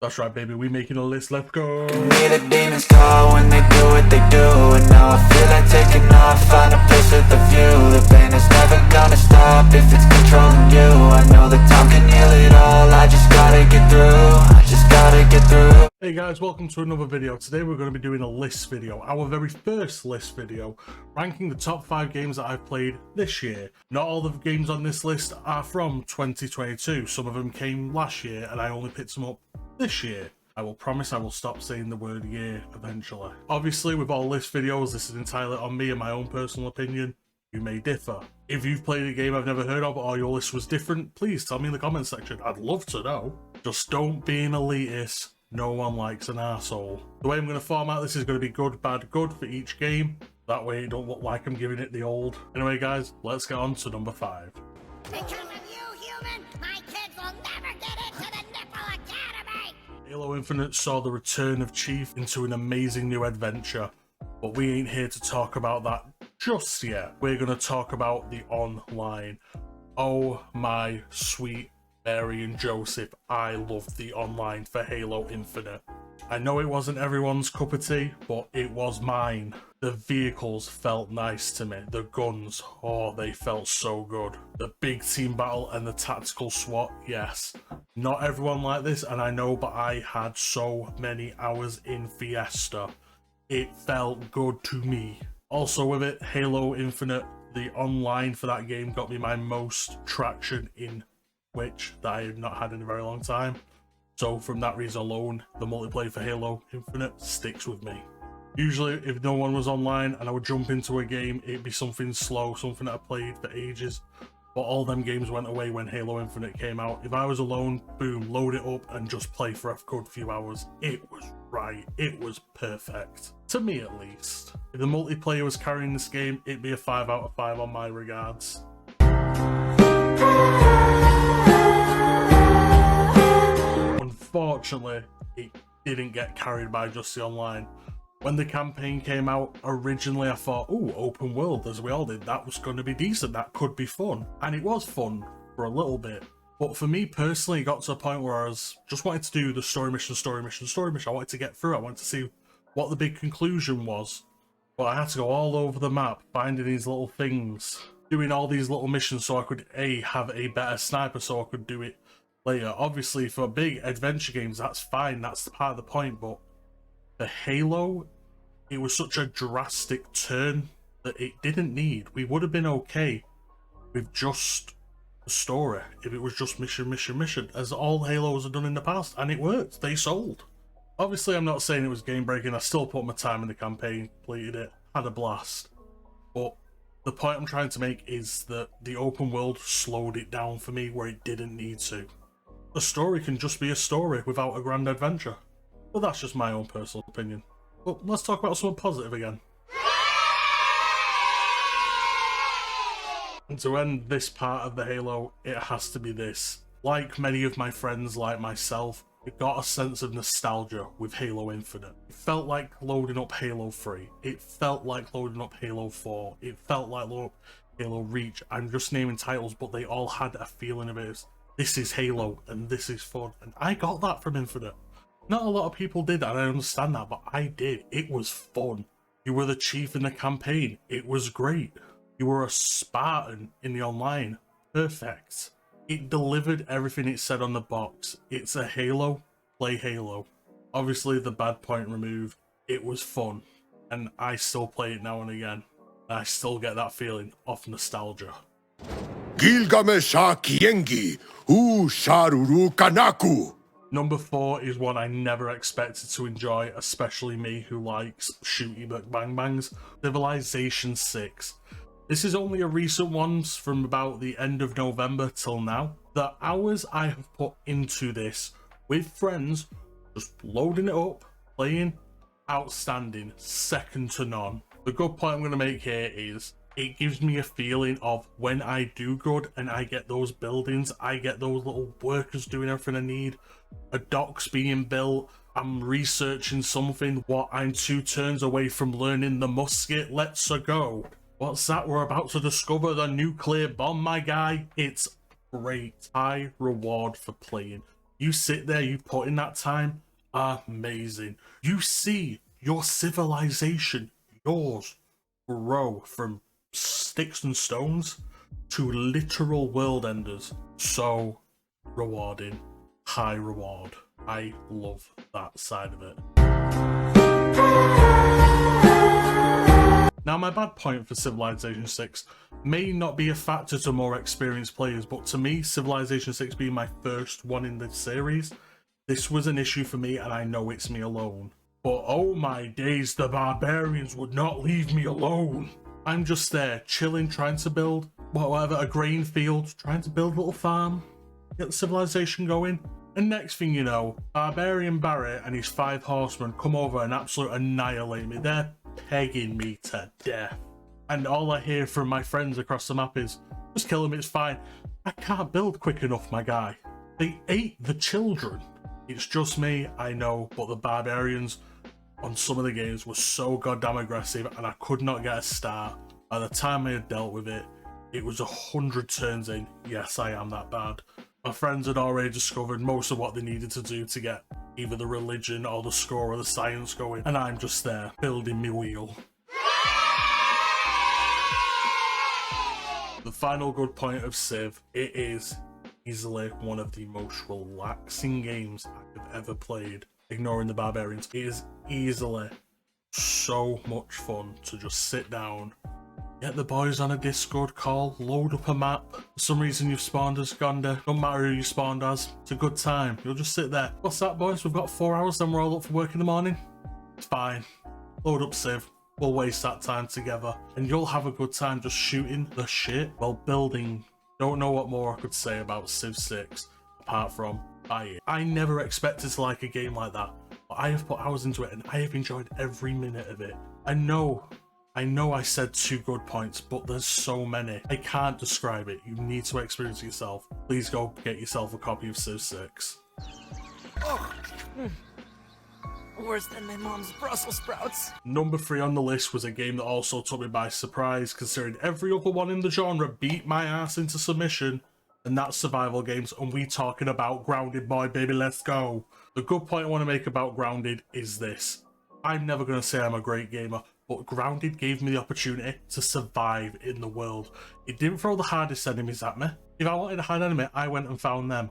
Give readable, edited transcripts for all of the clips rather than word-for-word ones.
That's right, baby. We making a list. Let's go. Me the demons call when they do what they do, and now I feel like taking off, find a place with a view. The pain is never gonna stop if it's controlling you. I know that time can heal it all, I just gotta get through, I just gotta get through. Hey guys, welcome to another video. Today we're going to be doing a list video, our very first list video, ranking the top 5 games that I've played this year. Not all the games on this list are from 2022, some of them came last year and I only picked them up this year. I will promise I will stop saying the word year eventually. Obviously with all list videos, this is entirely on me and my own personal opinion. You may differ. If you've played a game I've never heard of or your list was different, please tell me in the comments section. I'd love to know. Just don't be an elitist. No one likes an arsehole. The way I'm going to format this is going to be good, bad, good for each game. That way it don't look like I'm giving it the old. Anyway guys, let's get on to number 5. Because of you, human, my kids will never get into the Nipple Academy! Halo Infinite saw the return of Chief into an amazing new adventure, but we ain't here to talk about that just yet. We're going to talk about the online. Oh my sweet Mary and Joseph, I loved the online for Halo Infinite. I know it wasn't everyone's cup of tea, but it was mine. The vehicles felt nice to me. The guns, oh, they felt so good. The big team battle and the tactical SWAT, yes. Not everyone liked this, and I know, but I had so many hours in Fiesta. It felt good to me. Also with it, Halo Infinite, the online for that game got me my most traction in Twitch that I have not had in a very long time. So from that reason alone, the multiplayer for Halo Infinite sticks with me. Usually if no one was online and I would jump into a game, it'd be something slow, something that I played for ages. But all them games went away when Halo Infinite came out. If I was alone, boom, load it up and just play for a good few hours. It was right, it was perfect. To me at least. If the multiplayer was carrying this game, it'd be a 5 out of 5 on my regards. Unfortunately, it didn't get carried by just the online. When the campaign came out, originally I thought, oh, open world, as we all did, that was going to be decent, that could be fun. And it was fun for a little bit. But for me personally, it got to a point where I was just wanted to do the story mission. I wanted to get through, I wanted to see what the big conclusion was. But I had to go all over the map, finding these little things, doing all these little missions so I could have a better sniper so I could do it later. Obviously for big adventure games that's fine, that's part of the point, but for Halo it was such a drastic turn that it didn't need. We would have been okay with just the story if it was just mission, as all Halos have done in the past, and it worked. They sold. Obviously I'm not saying it was game breaking, I still put my time in the campaign, completed it, had a blast, but the point I'm trying to make is that the open world slowed it down for me where it didn't need to. A story can just be a story without a grand adventure. But that's just my own personal opinion. But let's talk about something positive again. And to end this part of the Halo, it has to be this. Like many of my friends like myself, it got a sense of nostalgia with Halo Infinite. It felt like loading up Halo 3. It felt like loading up Halo 4. It felt like loading up Halo Reach. I'm just naming titles, but they all had a feeling of it. This is Halo and this is fun, and I got that from Infinite. Not a lot of people did, and I understand that, but I did. It was fun. You were the chief in the campaign. It was great. You were a Spartan in the online. Perfect. It delivered everything it said on the box. It's a Halo, play Halo. Obviously the bad point removed. It was fun, and I still play it now and again. And I still get that feeling of nostalgia. Gilgamesha Kiengi, U Sharuru Kanaku. Number 4 is one I never expected to enjoy, especially me who likes shooty bang bangs. Civilization 6. This is only a recent one from about the end of November till now. The hours I have put into this with friends, just loading it up, playing, outstanding, second to none. The good point I'm going to make here is it gives me a feeling of when I do good and I get those buildings, I get those little workers doing everything I need, a dock's being built, I'm researching something, what, I'm 2 turns away from learning the musket, let's go. What's that? We're about to discover the nuclear bomb, my guy. It's great. High reward for playing. You sit there, you put in that time, amazing. You see your civilization, yours, grow from sticks and stones to literal world enders. So rewarding, high reward. I love that side of it. Now, my bad point for Civilization 6 may not be a factor to more experienced players, but to me, Civilization 6 being my first one in the series, this was an issue for me, and I know it's me alone. But oh my days, the barbarians would not leave me alone. I'm just there, chilling, trying to build, whatever, a grain field, trying to build a little farm, get the civilization going. And next thing you know, Barbarian Barret and his 5 horsemen come over and absolutely annihilate me. They're pegging me to death. And all I hear from my friends across the map is, just kill him, it's fine. I can't build quick enough, my guy. They ate the children. It's just me, I know, but the barbarians on some of the games were so goddamn aggressive and I could not get a start. By the time I had dealt with it, it was 100 turns in. Yes, I am that bad. My friends had already discovered most of what they needed to do to get either the religion or the score or the science going, and I'm just there, building me wheel. The final good point of Civ, it is easily one of the most relaxing games I have ever played, ignoring the barbarians. It is easily so much fun to just sit down, get the boys on a Discord call, load up a map. For some reason you've spawned as Gonda. Don't matter who you spawned as. It's a good time. You'll just sit there. What's that, boys? We've got 4 hours, then we're all up for work in the morning. It's fine. Load up Civ. We'll waste that time together. And you'll have a good time just shooting the shit while building. Don't know what more I could say about Civ 6 apart from buy it. I never expected to like a game like that. But I have put hours into it and I have enjoyed every minute of it. I know I said 2 good points, but there's so many. I can't describe it. You need to experience it yourself. Please go get yourself a copy of Civ 6. Oh, worse than my mom's Brussels sprouts. Number 3 on the list was a game that also took me by surprise, considering every other one in the genre beat my ass into submission, and that's survival games, and we talking about Grounded, boy, baby, let's go. The good point I want to make about Grounded is this. I'm never going to say I'm a great gamer, but Grounded gave me the opportunity to survive in the world. It didn't throw the hardest enemies at me. If I wanted a hard enemy, I went and found them.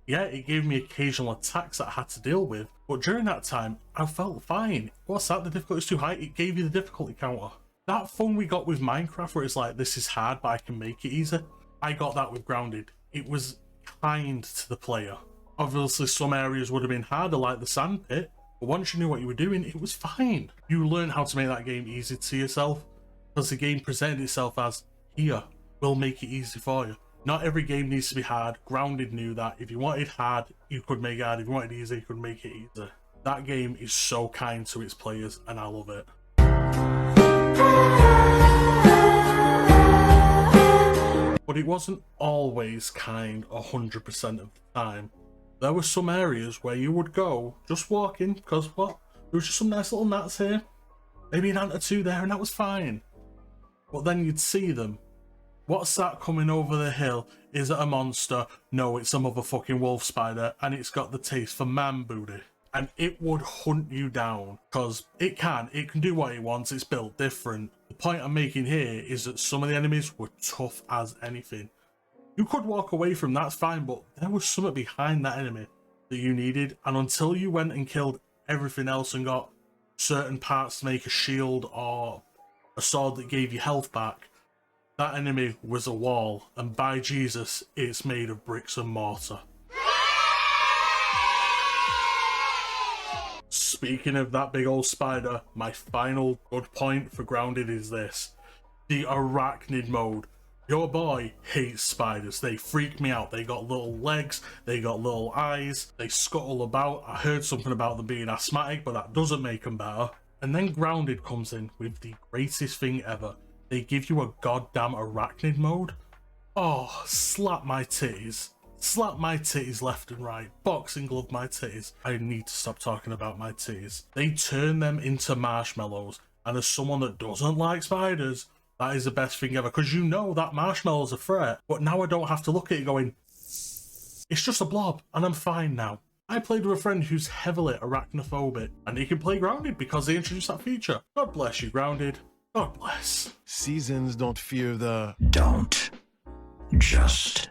Yeah, it gave me occasional attacks that I had to deal with, but during that time, I felt fine. What's that? The difficulty's too high? It gave you the difficulty counter. That fun we got with Minecraft where it's like, this is hard, but I can make it easy. I got that with Grounded. It was kind to the player. Obviously, some areas would have been harder, like the sand pit, but once you knew what you were doing, it was fine. You learn how to make that game easy to yourself, because the game presented itself as, here, we'll make it easy for you. Not every game needs to be hard. Grounded knew that. If you wanted hard, you could make it hard. If you wanted easy, you could make it easy. That game is so kind to its players, and I love it. But it wasn't always kind 100% of the time. There were some areas where you would go, just walking, because what? There was just some nice little gnats here. Maybe an ant or 2 there, and that was fine. But then you'd see them. What's that coming over the hill? Is it a monster? No, it's a motherfucking wolf spider, and it's got the taste for man booty. And it would hunt you down, because it can do what it wants, it's built different. The point I'm making here is that some of the enemies were tough as anything. You could walk away from that's fine, but there was something behind that enemy that you needed, and until you went and killed everything else and got certain parts to make a shield or a sword that gave you health back, that enemy was a wall, and by Jesus, it's made of bricks and mortar. Speaking of that big old spider, my final good point for Grounded is this. The arachnid mode. Your boy hates spiders. They freak me out. They got little legs, they got little eyes, they scuttle about. I heard something about them being asthmatic, but that doesn't make them better. And then Grounded comes in with the greatest thing ever. They give you a goddamn arachnid mode. Oh, slap my titties. Slap my titties left and right. Boxing glove my titties. I need to stop talking about my titties. They turn them into marshmallows. And as someone that doesn't like spiders, that is the best thing ever. Because you know that marshmallow's a threat. But now I don't have to look at it going, It's just a blob, and I'm fine now. I played with a friend who's heavily arachnophobic, and he can play Grounded because they introduced that feature. God bless you, Grounded. God bless. Seasons don't fear the... Don't. Just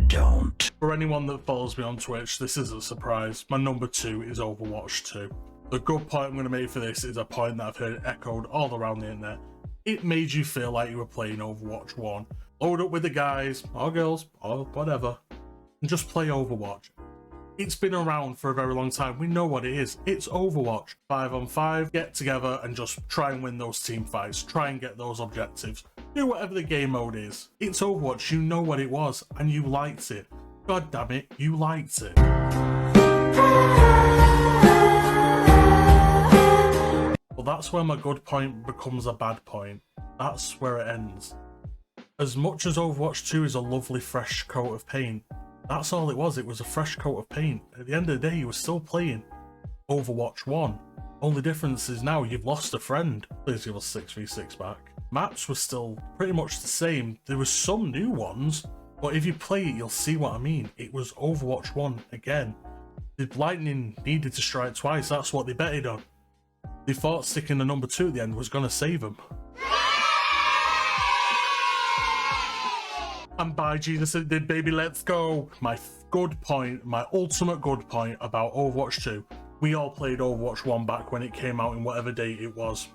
don't. For anyone that follows me on Twitch, this is a surprise. My number 2 is Overwatch 2. The good point I'm going to make for this is a point that I've heard echoed all around the internet. It made you feel like you were playing Overwatch 1. Load up with the guys, or girls, or whatever, and just play Overwatch. It's been around for a very long time. We know what it is. It's Overwatch. 5-on-5, get together and just try and win those team fights. Try and get those objectives. Do whatever the game mode is. It's Overwatch. You know what it was, and you liked it. God damn it, you liked it. Well, that's where my good point becomes a bad point. That's where it ends. As much as Overwatch 2 is a lovely fresh coat of paint, that's all it was. It was a fresh coat of paint. At the end of the day, you were still playing Overwatch 1. Only difference is now you've lost a friend. Please give us 6v6 back. Maps were still pretty much the same. There were some new ones, but if you play it, you'll see what I mean. It was Overwatch 1 again. The lightning needed to strike twice. That's what they betted on. They thought sticking the number 2 at the end was going to save them. And by Jesus it did, baby, let's go. My good point, my ultimate good point about Overwatch 2, we all played Overwatch 1 back when it came out in whatever date it was.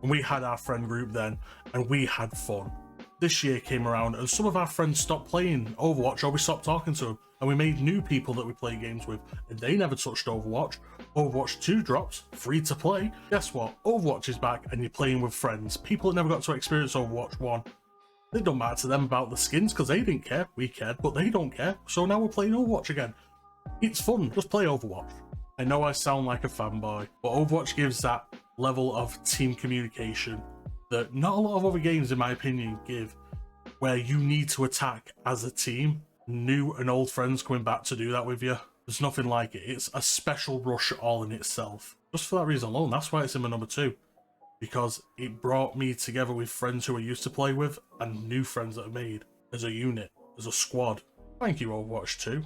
And we had our friend group then, and we had fun. This year came around and some of our friends stopped playing Overwatch, or we stopped talking to them, and we made new people that we play games with, and they never touched Overwatch. Overwatch 2 drops, free to play. Guess what? Overwatch is back and you're playing with friends. People that never got to experience Overwatch 1. It don't matter to them about the skins because they didn't care. We cared, but they don't care. So now we're playing Overwatch again. It's fun. Just play Overwatch. I know I sound like a fanboy, but Overwatch gives that level of team communication that not a lot of other games, in my opinion, give, where you need to attack as a team. New and old friends coming back to do that with you. There's nothing like it. It's a special rush all in itself. Just for that reason alone, that's why it's in my number 2. Because it brought me together with friends who I used to play with and new friends that I made as a unit, as a squad. Thank you, Overwatch 2.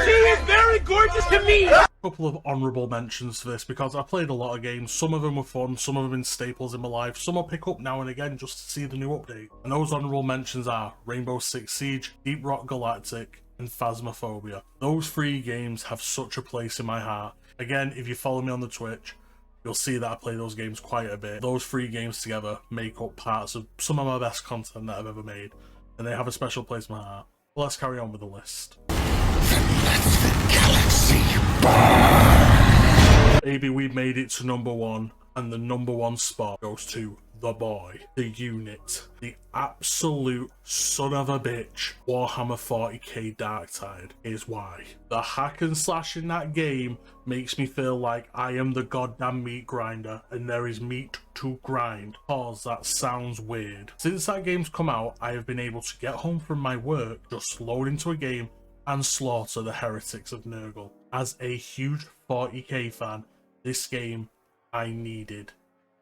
She is very gorgeous to me! A couple of honourable mentions for this because I played a lot of games. Some of them were fun, some of them have been staples in my life. Some I'll pick up now and again just to see the new update. And those honourable mentions are Rainbow Six Siege, Deep Rock Galactic, and Phasmophobia. Those 3 games have such a place in my heart. Again, if you follow me on the Twitch, you'll see that I play those games quite a bit. Those 3 games together make up parts of some of my best content that I've ever made, and they have a special place in my heart. Well, let's carry on with the list. Maybe we made it to number 1, and the number 1 spot goes to the boy, the unit, the absolute son of a bitch, Warhammer 40k Darktide is why. The hack and slash in that game makes me feel like I am the goddamn meat grinder and there is meat to grind. Pause, that sounds weird. Since that game's come out, I have been able to get home from my work, just load into a game and slaughter the heretics of Nurgle. As a huge 40k fan, this game I needed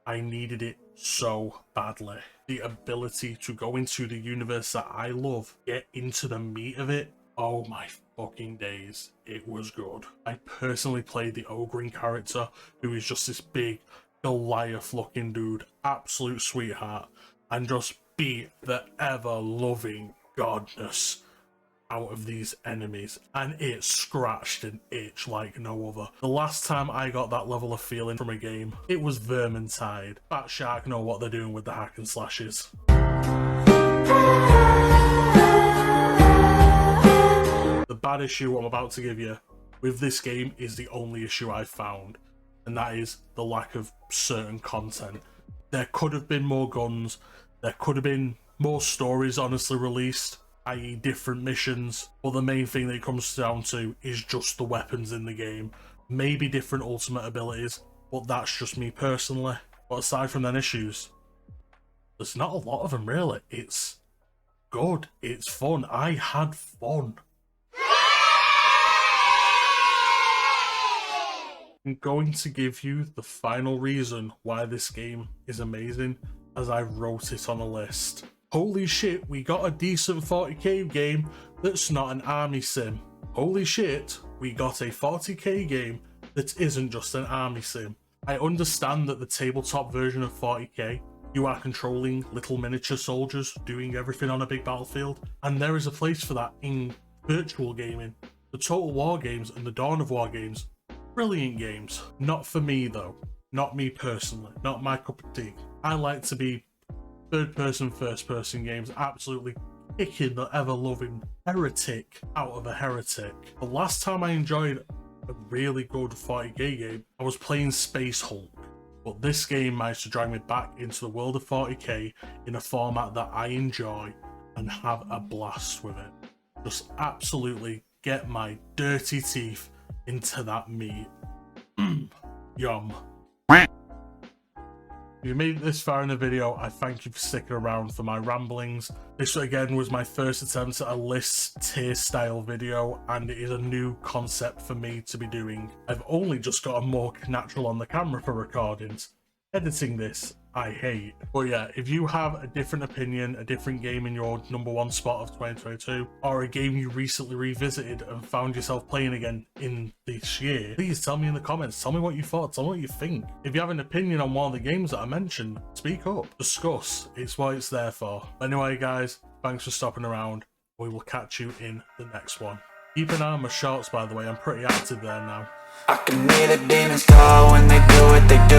it so badly. The ability to go into the universe that I love, get into the meat of it, oh my fucking days, it was good. I personally played the Ogrin character, who is just this big Goliath looking dude, absolute sweetheart, and just beat the ever loving godness out of these enemies, and it scratched an itch like no other. The last time I got that level of feeling from a game, it was Vermintide. Fat Shark know what they're doing with the hack and slashes. The bad issue I'm about to give you with this game is the only issue I've found, and that is the lack of certain content. There could have been more guns, there could have been more stories honestly released, i.e. different missions, but the main thing that it comes down to is just the weapons in the game. Maybe different ultimate abilities, but that's just me personally. But aside from them issues, there's not a lot of them really. It's good, it's fun, I had fun. I'm going to give you the final reason why this game is amazing, as I wrote it on a list. Holy shit, we got a decent 40k game that's not an army sim. Holy shit, we got a 40k game that isn't just an army sim. I understand that the tabletop version of 40k, you are controlling little miniature soldiers doing everything on a big battlefield, and there is a place for that in virtual gaming. The Total War games and the Dawn of War games, brilliant games. Not for me though, not me personally, not my cup of tea. I like to be third person, first person games, absolutely kicking the ever loving heretic out of a heretic. The last time I enjoyed a really good 40k game, I was playing Space Hulk. But this game managed to drag me back into the world of 40k in a format that I enjoy and have a blast with it. Just absolutely get my dirty teeth into that meat. Yum. If you made it this far in the video, I thank you for sticking around for my ramblings. This again was my first attempt at a list tier style video, and it is a new concept for me to be doing. I've only just gotten more natural on the camera for recordings. Editing this, I hate. But yeah, if you have a different opinion, a different game in your #1 spot of 2022, or a game you recently revisited and found yourself playing again in this year, please tell me in the comments. Tell me what you thought, tell me what you think. If you have an opinion on one of the games that I mentioned, speak up, discuss. It's what it's there for. Anyway guys, thanks for stopping around. We will catch you in the next one. Keep an eye on my shorts, by the way, I'm pretty active there now. I can hear the demons call when they do what they do.